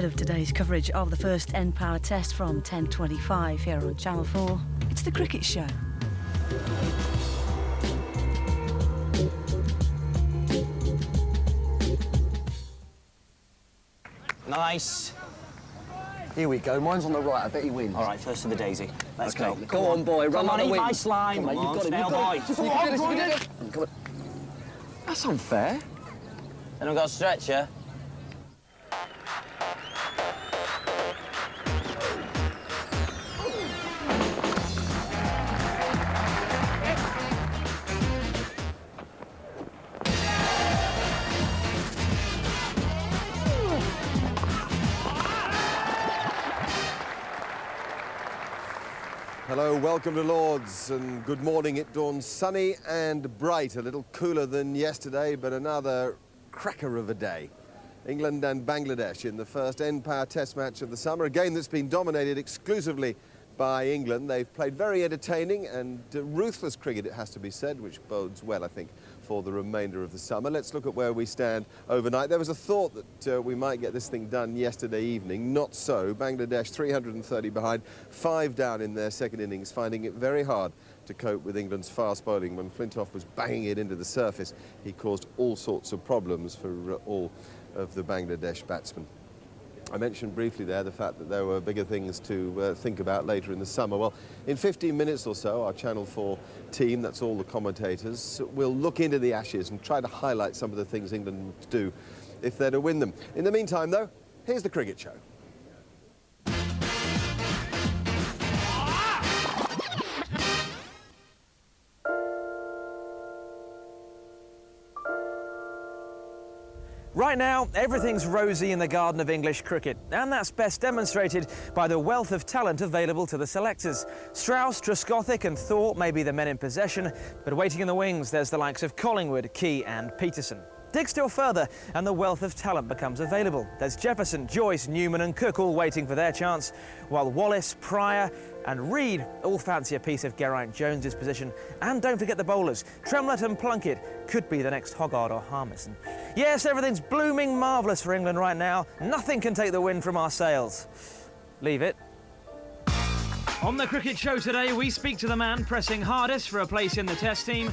Ahead of today's coverage of the first N-Power test from 10:25 here on Channel 4, it's the Cricket Show. Nice. Here we go. Mine's on the right. I bet he wins. All right, first to the daisy. Let's go. Go on, boy. Run Come on, on, eat win. my slime. Come on, Come on, you've got it. boy. You can do this, you can do this. Come on. That's unfair. Then I've got a stretcher. Hello, welcome to Lord's, and good morning. It dawns sunny and bright, a little cooler than yesterday, but another cracker of a day. England and Bangladesh in the first N-Power test match of the summer, a game that's been dominated exclusively by England. They've played very entertaining and ruthless cricket, it has to be said, which bodes well, I think, for the remainder of the summer. Let's look at where we stand overnight. There was a thought that we might get this thing done yesterday evening. Not so. Bangladesh 330 behind, 5 down in their second innings, finding it very hard to cope with England's fast bowling. When Flintoff was banging it into the surface, he caused all sorts of problems for all of the Bangladesh batsmen. I mentioned briefly there the fact that there were bigger things to think about later in the summer. Well, in 15 minutes or so, our Channel 4 team, that's all the commentators, will look into the Ashes and try to highlight some of the things England would do if they're to win them. In the meantime, though, here's the Cricket Show. Right now, everything's rosy in the garden of English cricket, and that's best demonstrated by the wealth of talent available to the selectors. Strauss, Trescothick and Thorpe may be the men in possession, but waiting in the wings there's the likes of Collingwood, Key and Peterson. Dig still further and the wealth of talent becomes available. There's Jefferson, Joyce, Newman and Cook all waiting for their chance, while Wallace, Pryor and Reid all fancy a piece of Geraint Jones's position. And don't forget the bowlers. Tremlett and Plunkett could be the next Hoggard or Harmison. Yes, everything's blooming marvellous for England right now. Nothing can take the wind from our sails. Leave it. On the Cricket Show today, we speak to the man pressing hardest for a place in the Test team,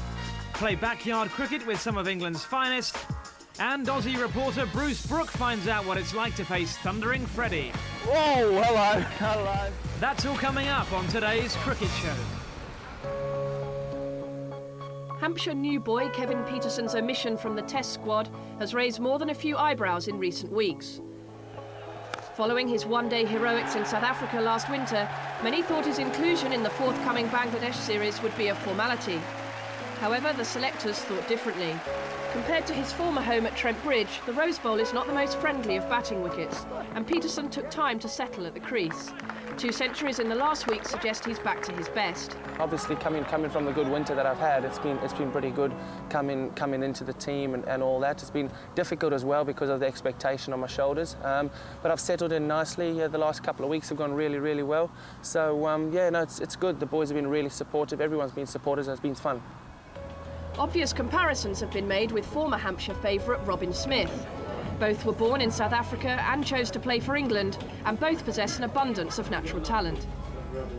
play backyard cricket with some of England's finest, and Aussie reporter Bruce Brook finds out what it's like to face thundering Freddie. Whoa, hello, hello. That's all coming up on today's Cricket Show. Hampshire new boy Kevin Peterson's omission from the Test squad has raised more than a few eyebrows in recent weeks. Following his one-day heroics in South Africa last winter, many thought his inclusion in the forthcoming Bangladesh series would be a formality. However, the selectors thought differently. Compared to his former home at Trent Bridge, the Rose Bowl is not the most friendly of batting wickets, and Peterson took time to settle at the crease. 2 centuries in the last week suggest he's back to his best. Obviously, coming from the good winter that I've had, it's been pretty good coming into the team and all that. It's been difficult as well because of the expectation on my shoulders, but I've settled in nicely. The last couple of weeks have gone really, really well. So yeah, no, it's good. The boys have been really supportive. Everyone's been supportive, and it's been fun. Obvious comparisons have been made with former Hampshire favourite Robin Smith. Both were born in South Africa and chose to play for England, and both possess an abundance of natural talent.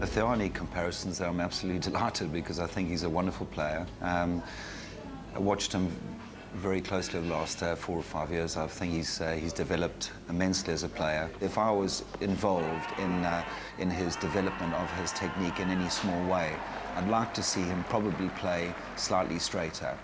If there are any comparisons, I'm absolutely delighted because I think he's a wonderful player. I watched him very closely over the last 4 or 5 years. I think he's developed immensely as a player. If I was involved in his development of his technique in any small way, I'd like to see him probably play slightly straighter.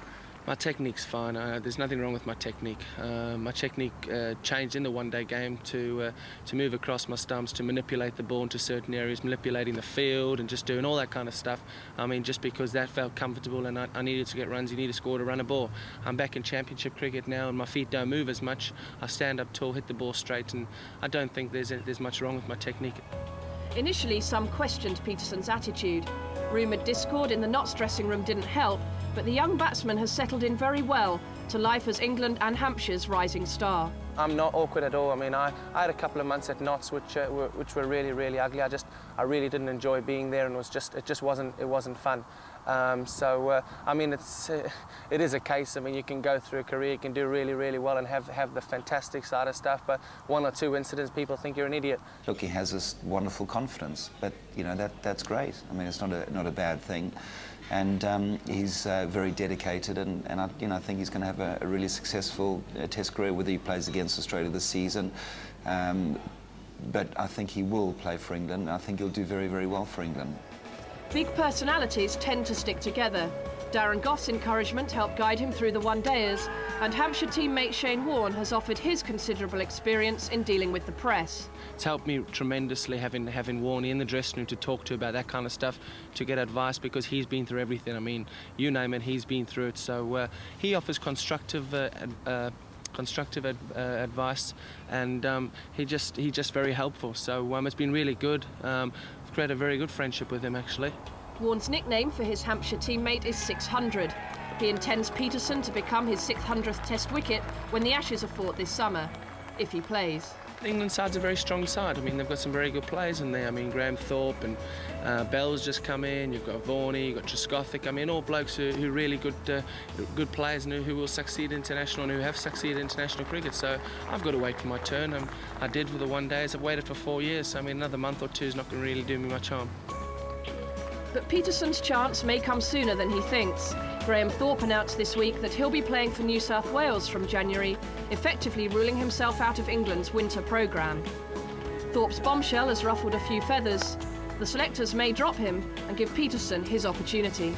My technique's fine. There's nothing wrong with my technique. My technique changed in the one-day game to move across my stumps, to manipulate the ball into certain areas, manipulating the field and just doing all that kind of stuff. I mean, just because that felt comfortable and I needed to get runs, you need to score to run a ball. I'm back in championship cricket now and my feet don't move as much. I stand up tall, hit the ball straight, and I don't think there's much wrong with my technique. Initially, some questioned Peterson's attitude. Rumoured discord in the Notts dressing room didn't help, but the young batsman has settled in very well to life as England and Hampshire's rising star. I'm not awkward at all. I mean, I had a couple of months at Notts which were really, really ugly. I really didn't enjoy being there, and it just wasn't fun. I mean, it is a case. I mean, you can go through a career, you can do really, really well and have the fantastic side of stuff, but one or two incidents, people think you're an idiot. Look, he has this wonderful confidence, but you know that's great. I mean, it's not a bad thing, and he's very dedicated, and I think he's going to have a really successful Test career, whether he plays against Australia this season. But I think he will play for England. I think he'll do very, very well for England. Big personalities tend to stick together. Darren Gough's encouragement helped guide him through the one-dayers, and Hampshire teammate Shane Warne has offered his considerable experience in dealing with the press. It's helped me tremendously having Warney in the dressing room to talk to about that kind of stuff, to get advice, because he's been through everything. I mean, you name it, he's been through it. So he offers constructive advice, and he's just very helpful. So it's been really good. I've created a very good friendship with him, actually. Warne's nickname for his Hampshire teammate is 600. He intends Peterson to become his 600th Test wicket when the Ashes are fought this summer, if he plays. The England side's a very strong side. I mean, they've got some very good players in there. I mean, Graham Thorpe and Bell's just come in. You've got Varney, you've got Truscothick. I mean, all blokes who are really good players and who will succeed international and who have succeeded international cricket. So I've got to wait for my turn. I did with the one days. I've waited for 4 years. So I mean, another month or two is not going to really do me much harm. But Peterson's chance may come sooner than he thinks. Graham Thorpe announced this week that he'll be playing for New South Wales from January, effectively ruling himself out of England's winter programme. Thorpe's bombshell has ruffled a few feathers. The selectors may drop him and give Peterson his opportunity.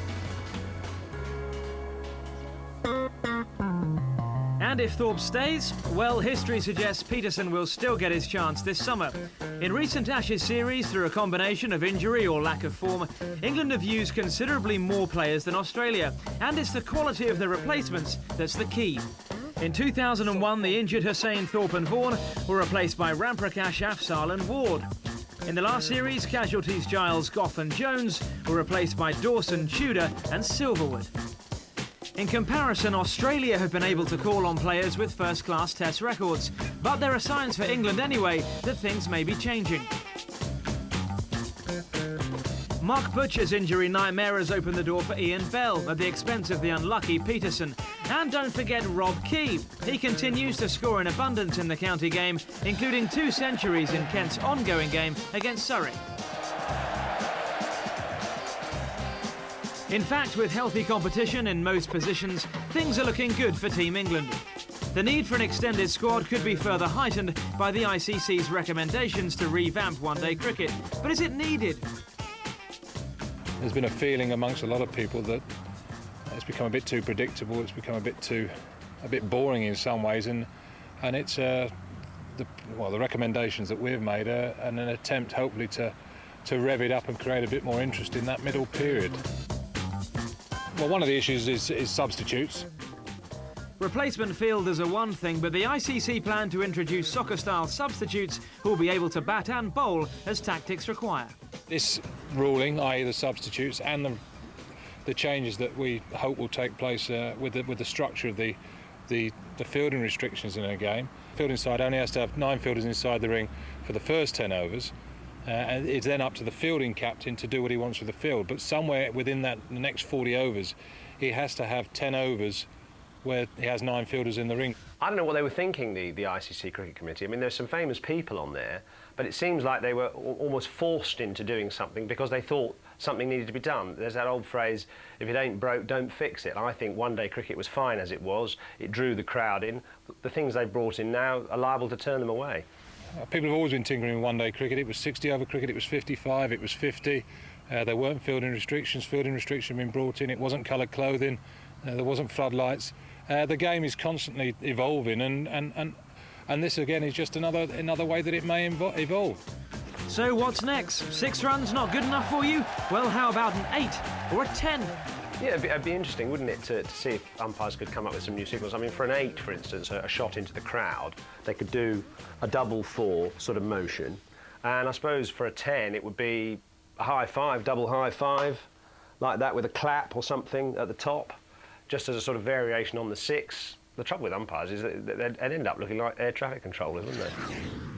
And if Thorpe stays, well, history suggests Peterson will still get his chance this summer. In recent Ashes series, through a combination of injury or lack of form, England have used considerably more players than Australia, and it's the quality of the replacements that's the key. In 2001, the injured Hussain, Thorpe and Vaughan were replaced by Ramprakash, Afzal and Ward. In the last series, casualties Giles, Gough and Jones were replaced by Dawson, Tudor and Silverwood. In comparison, Australia have been able to call on players with first-class Test records, but there are signs for England anyway that things may be changing. Mark Butcher's injury nightmare has opened the door for Ian Bell at the expense of the unlucky Peterson. And don't forget Rob Key. He continues to score in abundance in the county game, including 2 centuries in Kent's ongoing game against Surrey. In fact, with healthy competition in most positions, things are looking good for Team England. The need for an extended squad could be further heightened by the ICC's recommendations to revamp one-day cricket. But is it needed? There's been a feeling amongst a lot of people that it's become a bit too predictable, it's become a bit boring in some ways, and it's the recommendations that we've made are an attempt hopefully to rev it up and create a bit more interest in that middle period. Well, one of the issues is substitutes. Replacement fielders are one thing, but the ICC plan to introduce soccer-style substitutes who will be able to bat and bowl as tactics require. This ruling, i.e. the substitutes, and the changes that we hope will take place with the structure of the fielding restrictions in a game. Fielding side only has to have 9 fielders inside the ring for the first 10 overs. And it's then up to the fielding captain to do what he wants with the field. But somewhere within the next 40 overs, he has to have 10 overs where he has 9 fielders in the ring. I don't know what they were thinking, the ICC Cricket Committee. I mean, there's some famous people on there, but it seems like they were almost forced into doing something because they thought something needed to be done. There's that old phrase, if it ain't broke, don't fix it. I think one-day cricket was fine as it was. It drew the crowd in. The things they brought in now are liable to turn them away. People have always been tinkering with one-day cricket. It was 60-over cricket, it was 55, it was 50. There weren't fielding restrictions. Fielding restrictions have been brought in. It wasn't coloured clothing. There wasn't floodlights. The game is constantly evolving, and this again is just another way that it may evolve. So what's next? 6 runs not good enough for you? Well, how about an 8 or a 10? Yeah, it'd be interesting, wouldn't it, to see if umpires could come up with some new signals. I mean, for an 8, for instance, a shot into the crowd, they could do a double 4 sort of motion. And I suppose for a 10, it would be a high 5, double high 5, like that, with a clap or something at the top, just as a sort of variation on the 6. The trouble with umpires is that they'd end up looking like air traffic controllers, wouldn't they?